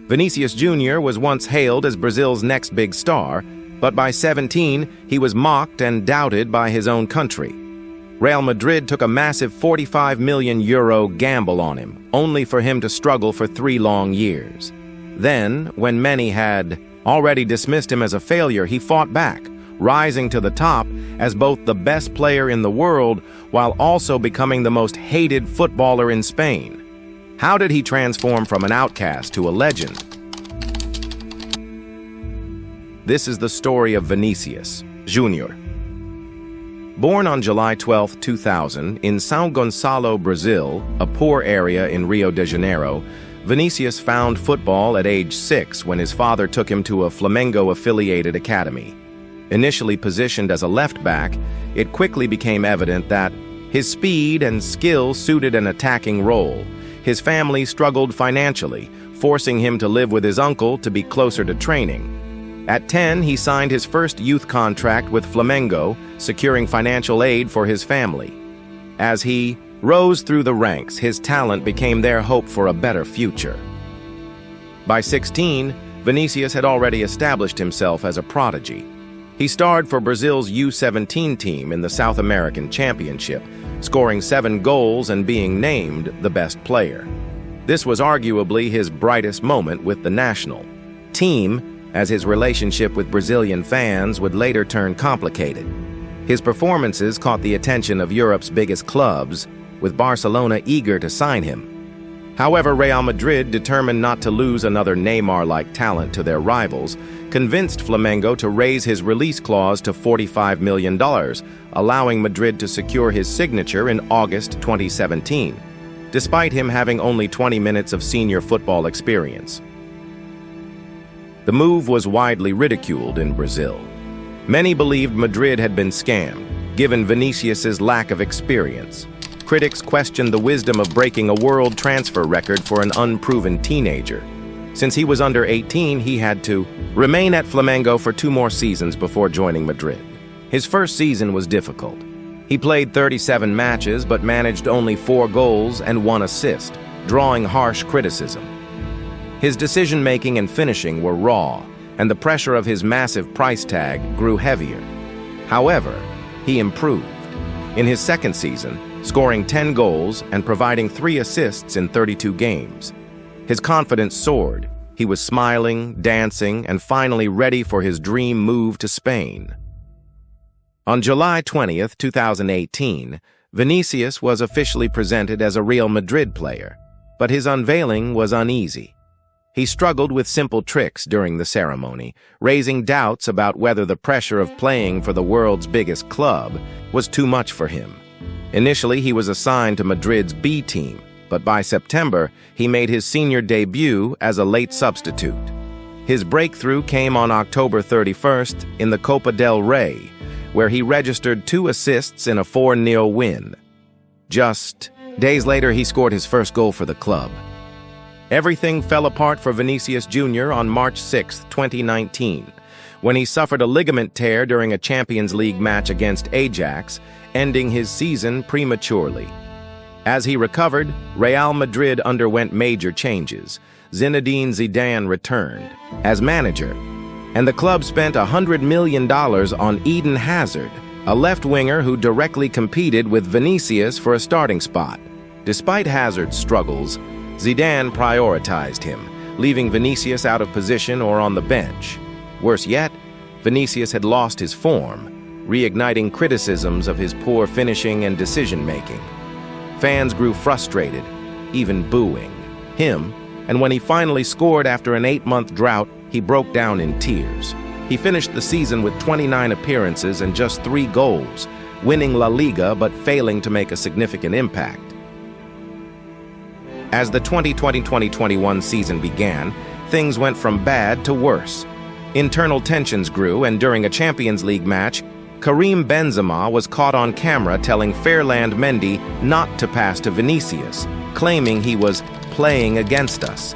Vinícius Júnior was once hailed as Brazil's next big star, but by 17, he was mocked and doubted by his own country. Real Madrid took a massive €45 million gamble on him, only for him to struggle for 3 long years. Then, when many had already dismissed him as a failure, he fought back, rising to the top as both the best player in the world while also becoming the most hated footballer in Spain. How did he transform from an outcast to a legend? This is the story of Vinícius Júnior. Born on July 12, 2000, in São Gonçalo, Brazil, a poor area in Rio de Janeiro, Vinícius found football at age 6 when his father took him to a Flamengo-affiliated academy. Initially positioned as a left-back, it quickly became evident that his speed and skill suited an attacking role. His family struggled financially, forcing him to live with his uncle to be closer to training. At 10, he signed his first youth contract with Flamengo, securing financial aid for his family. As he rose through the ranks, his talent became their hope for a better future. By 16, Vinícius had already established himself as a prodigy. He starred for Brazil's U17 team in the South American Championship, scoring 7 goals and being named the best player. This was arguably his brightest moment with the national team, as his relationship with Brazilian fans would later turn complicated. His performances caught the attention of Europe's biggest clubs, with Barcelona eager to sign him. However, Real Madrid, determined not to lose another Neymar-like talent to their rivals, convinced Flamengo to raise his release clause to $45 million, allowing Madrid to secure his signature in August 2017, despite him having only 20 minutes of senior football experience. The move was widely ridiculed in Brazil. Many believed Madrid had been scammed, given Vinícius's lack of experience. Critics questioned the wisdom of breaking a world transfer record for an unproven teenager. Since he was under 18, he had to remain at Flamengo for 2 more seasons before joining Madrid. His first season was difficult. He played 37 matches but managed only 4 goals and 1 assist, drawing harsh criticism. His decision-making and finishing were raw, and the pressure of his massive price tag grew heavier. However, he improved. In his second season, scoring 10 goals and providing 3 assists in 32 games. His confidence soared. He was smiling, dancing, and finally ready for his dream move to Spain. On July 20, 2018, Vinícius was officially presented as a Real Madrid player, but his unveiling was uneasy. He struggled with simple tricks during the ceremony, raising doubts about whether the pressure of playing for the world's biggest club was too much for him. Initially, he was assigned to Madrid's B team, but by September, he made his senior debut as a late substitute. His breakthrough came on October 31st in the Copa del Rey, where he registered 2 assists in a 4-0 win. Just days later, he scored his first goal for the club. Everything fell apart for Vinícius Júnior on March 6, 2019, when he suffered a ligament tear during a Champions League match against Ajax, ending his season prematurely. As he recovered, Real Madrid underwent major changes. Zinedine Zidane returned as manager, and the club spent $100 million on Eden Hazard, a left-winger who directly competed with Vinícius for a starting spot. Despite Hazard's struggles, Zidane prioritized him, leaving Vinícius out of position or on the bench. Worse yet, Vinícius had lost his form, reigniting criticisms of his poor finishing and decision-making. Fans grew frustrated, even booing him, and when he finally scored after an 8-month drought, he broke down in tears. He finished the season with 29 appearances and just 3 goals, winning La Liga but failing to make a significant impact. As the 2020-2021 season began, things went from bad to worse. Internal tensions grew, and during a Champions League match, Karim Benzema was caught on camera telling Ferland Mendy not to pass to Vinícius, claiming he was playing against us.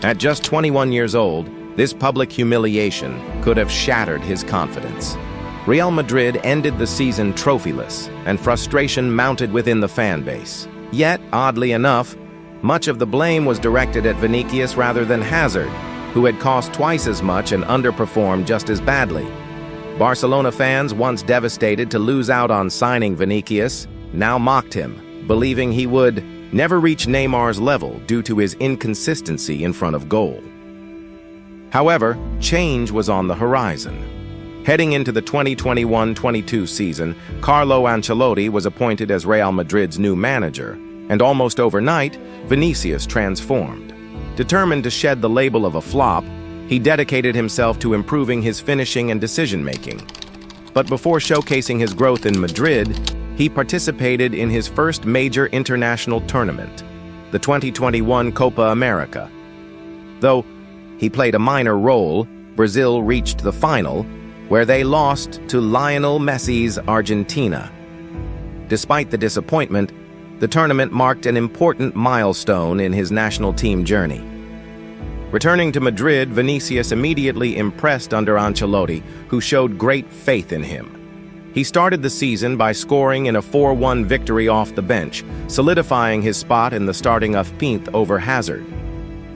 At just 21 years old, this public humiliation could have shattered his confidence. Real Madrid ended the season trophyless, and frustration mounted within the fan base. Yet, oddly enough, Much of the blame was directed at Vinícius rather than Hazard, who had cost twice as much and underperformed just as badly. Barcelona fans, once devastated to lose out on signing Vinícius, now mocked him, believing he would never reach Neymar's level due to his inconsistency in front of goal. However, change was on the horizon. Heading into the 2021-22 season, Carlo Ancelotti was appointed as Real Madrid's new manager, and almost overnight, Vinícius transformed. Determined to shed the label of a flop, he dedicated himself to improving his finishing and decision-making. But before showcasing his growth in Madrid, he participated in his first major international tournament, the 2021 Copa America. Though he played a minor role, Brazil reached the final, where they lost to Lionel Messi's Argentina. Despite the disappointment, the tournament marked an important milestone in his national team journey. Returning to Madrid, Vinícius immediately impressed under Ancelotti, who showed great faith in him. He started the season by scoring in a 4-1 victory off the bench, solidifying his spot in the starting 11th over Hazard.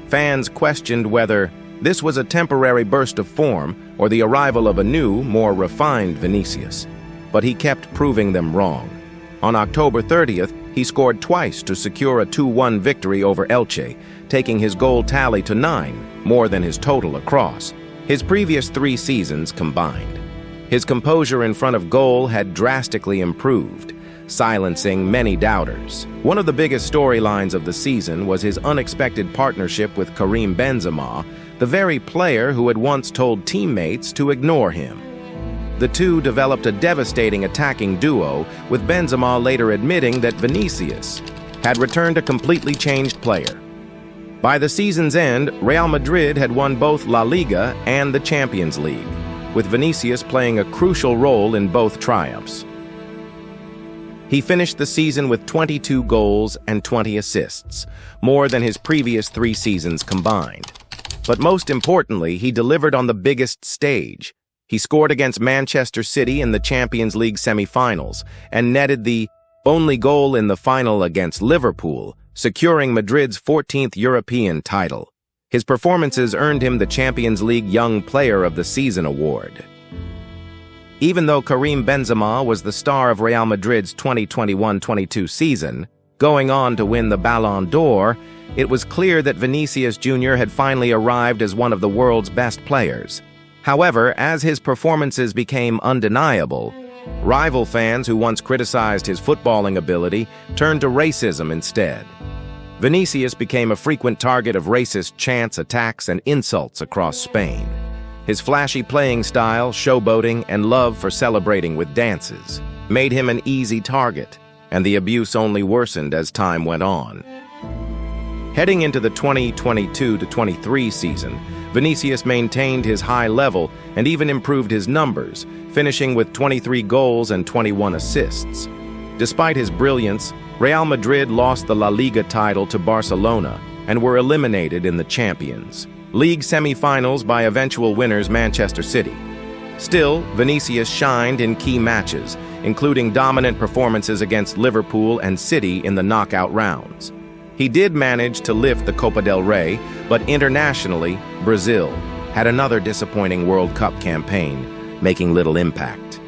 Fans questioned whether this was a temporary burst of form or the arrival of a new, more refined Vinícius, but he kept proving them wrong. On October 30th, he scored twice to secure a 2-1 victory over Elche, taking his goal tally to 9, more than his total across his previous 3 seasons combined. His composure in front of goal had drastically improved, silencing many doubters. One of the biggest storylines of the season was his unexpected partnership with Karim Benzema, the very player who had once told teammates to ignore him. The two developed a devastating attacking duo, with Benzema later admitting that Vinícius had returned a completely changed player. By the season's end, Real Madrid had won both La Liga and the Champions League, with Vinícius playing a crucial role in both triumphs. He finished the season with 22 goals and 20 assists, more than his previous 3 seasons combined. But most importantly, he delivered on the biggest stage. He scored against Manchester City in the Champions League semi-finals and netted the only goal in the final against Liverpool, securing Madrid's 14th European title. His performances earned him the Champions League Young Player of the Season award. Even though Karim Benzema was the star of Real Madrid's 2021-22 season, going on to win the Ballon d'Or, it was clear that Vinícius Júnior had finally arrived as one of the world's best players. However, as his performances became undeniable, rival fans who once criticized his footballing ability turned to racism instead. Vinícius became a frequent target of racist chants, attacks, and insults across Spain. His flashy playing style, showboating, and love for celebrating with dances made him an easy target, and the abuse only worsened as time went on. Heading into the 2022-23 season, Vinícius maintained his high level and even improved his numbers, finishing with 23 goals and 21 assists. Despite his brilliance, Real Madrid lost the La Liga title to Barcelona and were eliminated in the Champions League semi-finals by eventual winners Manchester City. Still, Vinícius shined in key matches, including dominant performances against Liverpool and City in the knockout rounds. He did manage to lift the Copa del Rey, but internationally, Brazil had another disappointing World Cup campaign, making little impact.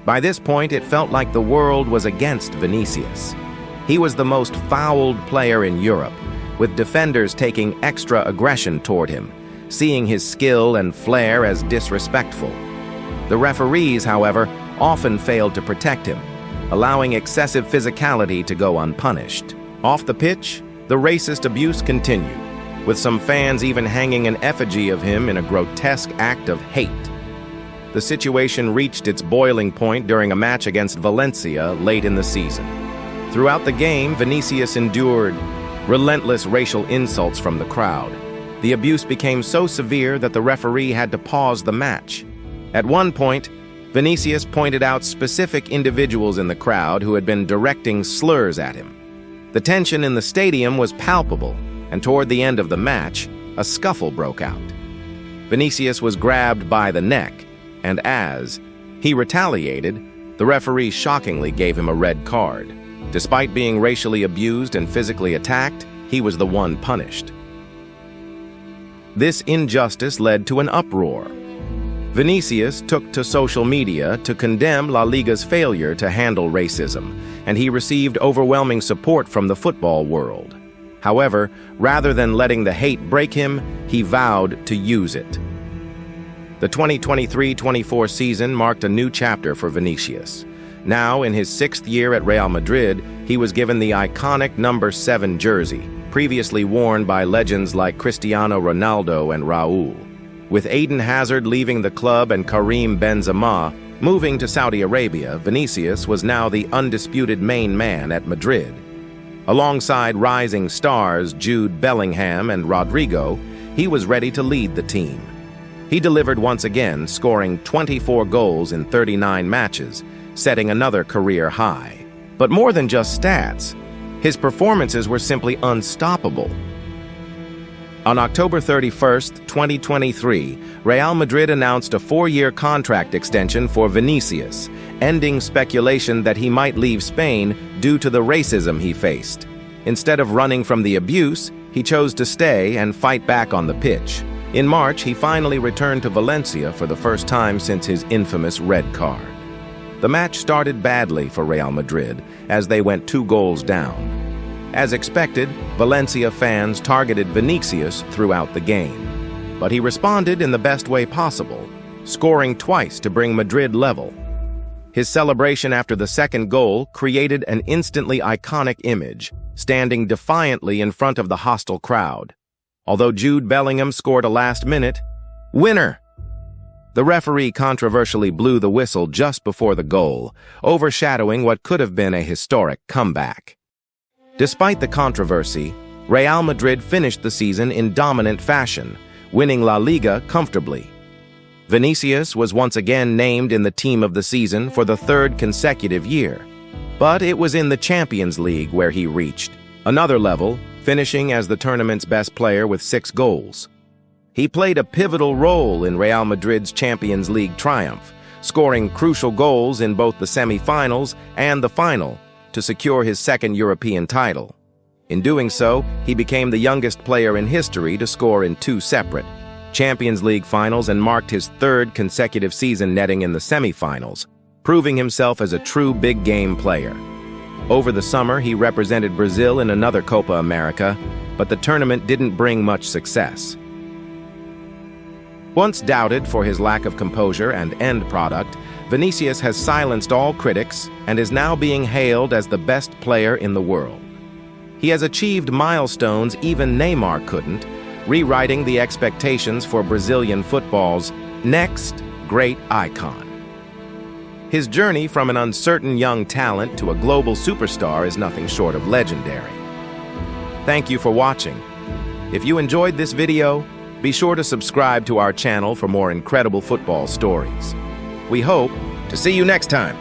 By this point, it felt like the world was against Vinícius. He was the most fouled player in Europe, with defenders taking extra aggression toward him, seeing his skill and flair as disrespectful. The referees, however, often failed to protect him, allowing excessive physicality to go unpunished. Off the pitch, the racist abuse continued, with some fans even hanging an effigy of him in a grotesque act of hate. The situation reached its boiling point during a match against Valencia late in the season. Throughout the game, Vinícius endured relentless racial insults from the crowd. The abuse became so severe that the referee had to pause the match. At one point, Vinícius pointed out specific individuals in the crowd who had been directing slurs at him. The tension in the stadium was palpable, and toward the end of the match, a scuffle broke out. Vinícius was grabbed by the neck, and as he retaliated, the referee shockingly gave him a red card. Despite being racially abused and physically attacked, he was the one punished. This injustice led to an uproar. Vinícius took to social media to condemn La Liga's failure to handle racism, and he received overwhelming support from the football world. However, rather than letting the hate break him, he vowed to use it. The 2023-24 season marked a new chapter for Vinícius. Now, in his 6th year at Real Madrid, he was given the iconic number 7 jersey, previously worn by legends like Cristiano Ronaldo and Raúl. With Eden Hazard leaving the club and Karim Benzema moving to Saudi Arabia, Vinícius was now the undisputed main man at Madrid. Alongside rising stars Jude Bellingham and Rodrigo, he was ready to lead the team. He delivered once again, scoring 24 goals in 39 matches, setting another career high. But more than just stats, his performances were simply unstoppable. On October 31st, 2023, Real Madrid announced a 4-year contract extension for Vinícius, ending speculation that he might leave Spain due to the racism he faced. Instead of running from the abuse, he chose to stay and fight back on the pitch. In March, he finally returned to Valencia for the first time since his infamous red card. The match started badly for Real Madrid, as they went 2 goals down. As expected, Valencia fans targeted Vinícius throughout the game. But he responded in the best way possible, scoring twice to bring Madrid level. His celebration after the second goal created an instantly iconic image, standing defiantly in front of the hostile crowd. Although Jude Bellingham scored a last-minute winner, the referee controversially blew the whistle just before the goal, overshadowing what could have been a historic comeback. Despite the controversy, Real Madrid finished the season in dominant fashion, winning La Liga comfortably. Vinícius was once again named in the team of the season for the 3rd consecutive year, but it was in the Champions League where he reached another level, finishing as the tournament's best player with 6 goals. He played a pivotal role in Real Madrid's Champions League triumph, scoring crucial goals in both the semi-finals and the final to secure his 2nd European title. In doing so, he became the youngest player in history to score in 2 separate Champions League finals and marked his 3rd consecutive season netting in the semi-finals, proving himself as a true big-game player. Over the summer, he represented Brazil in another Copa America, but the tournament didn't bring much success. Once doubted for his lack of composure and end product, Vinícius has silenced all critics and is now being hailed as the best player in the world. He has achieved milestones even Neymar couldn't, rewriting the expectations for Brazilian football's next great icon. His journey from an uncertain young talent to a global superstar is nothing short of legendary. Thank you for watching. If you enjoyed this video, be sure to subscribe to our channel for more incredible football stories. We hope to see you next time.